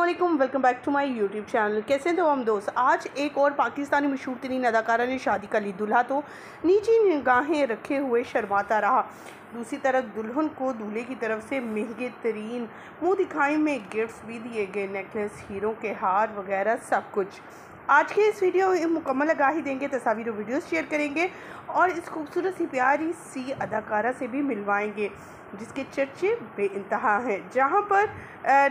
अस्सलाम, welcome back to my YouTube channel. कैसे तो हम दोस्त, आज एक और पाकिस्तानी मशहूर तरीन अदाकारा ने शादी का ली। दूल्हा तो नीची निगाहें रखे हुए शर्माता रहा, दूसरी तरफ दुल्हन को दूल्हे की तरफ से महंगे तरीन मुँह दिखाई में गिफ्ट्स भी दिए गए, नेकलेस, हीरों के हार वगैरह सब कुछ। आज के इस वीडियो में मुकम्मल आगाही देंगे, तस्वीर वीडियोस शेयर करेंगे और इस खूबसूरत सी प्यारी सी अदाकारा से भी मिलवाएंगे जिसके चर्चे बेइंतहा हैं। जहां पर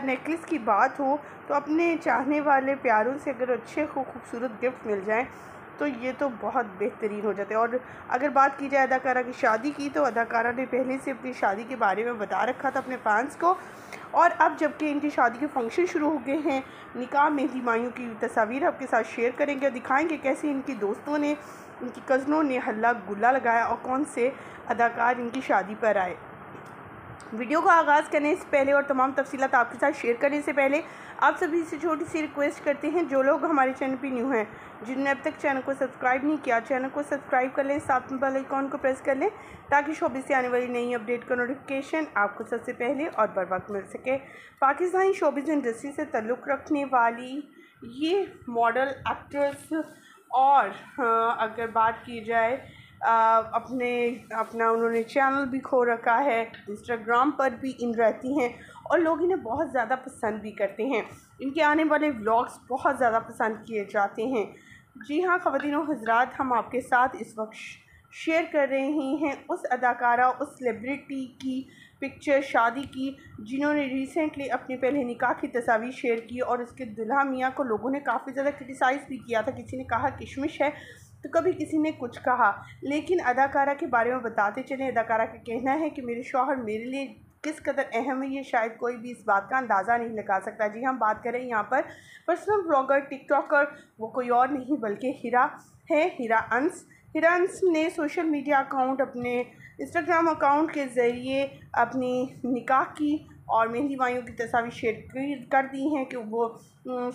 नेकलेस की बात हो तो अपने चाहने वाले प्यारों से अगर अच्छे खूबसूरत गिफ्ट मिल जाएं तो ये तो बहुत बेहतरीन हो जाते हैं। और अगर बात की जाए अदाकारा की शादी की, तो अदाकारा ने पहले से अपनी शादी के बारे में बता रखा था अपने फैंस को, और अब जबकि इनकी शादी के फंक्शन शुरू हो गए हैं, निकाह मेहंदी मायूं की तस्वीर आपके साथ शेयर करेंगे और दिखाएंगे कैसे इनकी दोस्तों ने, इनकी कज़नों ने हल्ला गुल्ला लगाया और कौन से अदाकार इनकी शादी पर आए। वीडियो का आगाज़ करने से पहले और तमाम तफसीलात आपके साथ शेयर करने से पहले आप सभी से छोटी सी रिक्वेस्ट करते हैं, जो लोग हमारे चैनल पर न्यू हैं, जिन्होंने अब तक चैनल को सब्सक्राइब नहीं किया, चैनल को सब्सक्राइब कर लें, साथ में बेल आइकॉन को प्रेस कर लें ताकि शोबिस से आने वाली नई अपडेट का नोटिफिकेशन आपको सबसे पहले और बर वक्त मिल सके। पाकिस्तानी शोबिस इंडस्ट्री से ताल्लुक़ रखने वाली ये मॉडल, एक्ट्रेस और अगर बात की जाए अपना उन्होंने चैनल भी खो रखा है, इंस्टाग्राम पर भी इन रहती हैं और लोग इन्हें बहुत ज़्यादा पसंद भी करते हैं। इनके आने वाले व्लॉग्स बहुत ज़्यादा पसंद किए जाते हैं। जी हाँ ख़वातीन व हज़रात, हम आपके साथ इस वक्त शेयर कर रहे हैं उस अदाकारा, उस सेलिब्रिटी की पिक्चर शादी की जिन्होंने रिसेंटली अपने पहले निकाह की तस्वीर शेयर की और उसके दुल्हा मियाँ को लोगों ने काफ़ी ज़्यादा क्रिटिसाइज़ भी किया था। किसी ने कहा किशमिश है तो कभी किसी ने कुछ कहा, लेकिन अदाकारा के बारे में बताते चले। अदाकारा का कहना है कि मेरे शौहर मेरे लिए किस कदर अहम है, ये शायद कोई भी इस बात का अंदाज़ा नहीं लगा सकता। जी हम बात करें यहाँ पर पर्सनल ब्लॉगर, टिकटॉकर, वो कोई और नहीं बल्कि हीरा है, हीरा अंस। हीरा अंस ने सोशल मीडिया अकाउंट, अपने इंस्टाग्राम अकाउंट के ज़रिए अपनी निकाह की और मेहंदी मायूं की तस्वीर शेयर कर दी हैं कि वो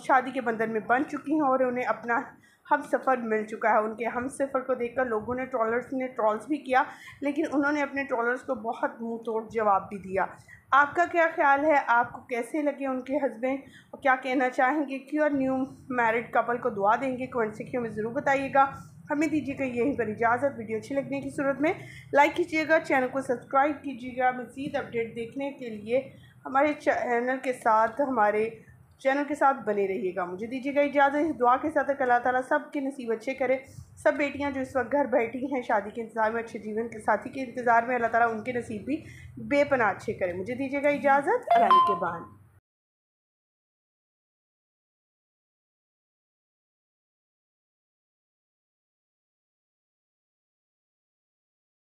शादी के बंधन में बन चुकी हैं और उन्हें अपना हम सफ़र मिल चुका है। उनके हम सफ़र को देखकर लोगों ने, ट्रोलर्स ने ट्रोल्स भी किया, लेकिन उन्होंने अपने ट्रोलर्स को बहुत मुंह तोड़ जवाब भी दिया। आपका क्या ख्याल है, आपको कैसे लगे उनके हस्बैंड और क्या कहना चाहेंगे कि और न्यू मैरिड कपल को दुआ देंगे? कमेंट सेक्शन में ज़रूर बताइएगा। हमें दीजिएगा यहीं पर इजाज़त। वीडियो अच्छी लगने की सूरत में लाइक कीजिएगा, चैनल को सब्सक्राइब कीजिएगा। मज़ीद अपडेट देखने के लिए हमारे चैनल के साथ बने रहिएगा। मुझे दीजिएगा इजाज़त, इस दुआ के साथ अल्लाह ताला सब के नसीब अच्छे करे। सब बेटियां जो इस वक्त घर बैठी हैं शादी के इंतज़ार में, अच्छे जीवन के साथी के इंतज़ार में, अल्लाह ताला उनके नसीब भी बेपनाह अच्छे करे। मुझे दीजिएगा इजाज़त, अल्लाह के बाद।